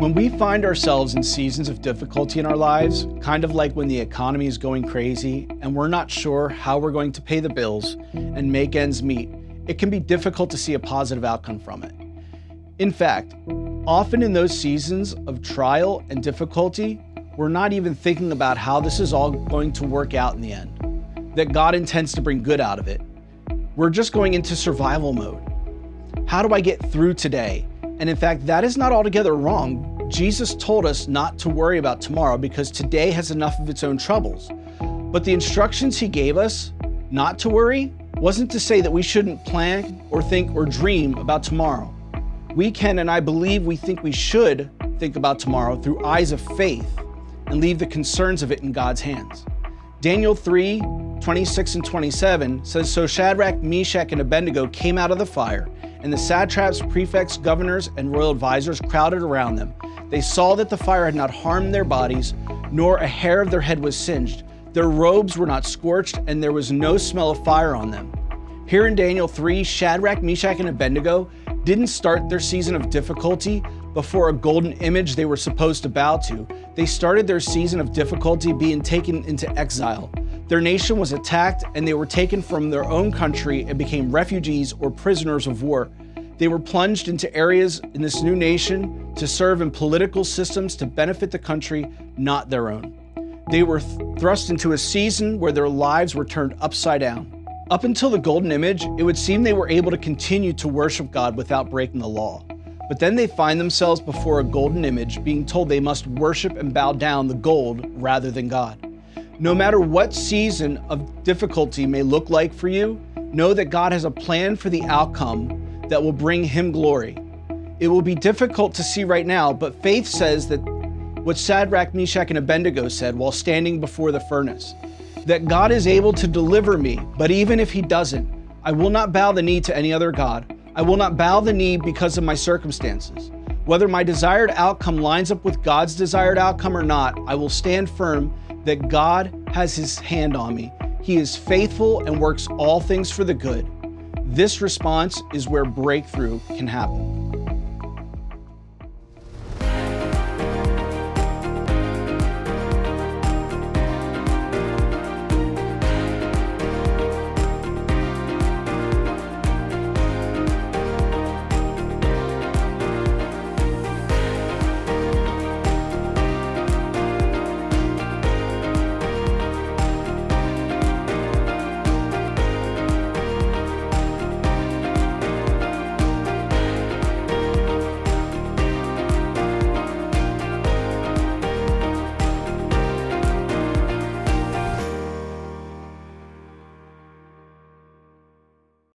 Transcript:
When we find ourselves in seasons of difficulty in our lives, kind of like when the economy is going crazy and we're not sure how we're going to pay the bills and make ends meet, it can be difficult to see a positive outcome from it. In fact, often in those seasons of trial and difficulty, we're not even thinking about how this is all going to work out in the end, that God intends to bring good out of it. We're just going into survival mode. How do I get through today? And in fact, that is not altogether wrong. Jesus told us not to worry about tomorrow because today has enough of its own troubles. But the instructions he gave us not to worry wasn't to say that we shouldn't plan or think or dream about tomorrow. We can, and I believe we think we should, think about tomorrow through eyes of faith and leave the concerns of it in God's hands. Daniel 3:26 and 27 says, "So Shadrach, Meshach, and Abednego came out of the fire, and the satraps, prefects, governors, and royal advisors crowded around them. They saw that the fire had not harmed their bodies, nor a hair of their head was singed. Their robes were not scorched, and there was no smell of fire on them." Here in Daniel 3, Shadrach, Meshach, and Abednego didn't start their season of difficulty before a golden image they were supposed to bow to. They started their season of difficulty being taken into exile. Their nation was attacked and they were taken from their own country and became refugees or prisoners of war. They were plunged into areas in this new nation to serve in political systems to benefit the country, not their own. They were thrust into a season where their lives were turned upside down. Up until the golden image, it would seem they were able to continue to worship God without breaking the law. But then they find themselves before a golden image, being told they must worship and bow down the gold rather than God. No matter what season of difficulty may look like for you, know that God has a plan for the outcome that will bring Him glory. It will be difficult to see right now, but faith says that what Shadrach, Meshach, and Abednego said while standing before the furnace, that God is able to deliver me, but even if He doesn't, I will not bow the knee to any other God. I will not bow the knee because of my circumstances. Whether my desired outcome lines up with God's desired outcome or not, I will stand firm that God has His hand on me. He is faithful and works all things for the good. This response is where breakthrough can happen.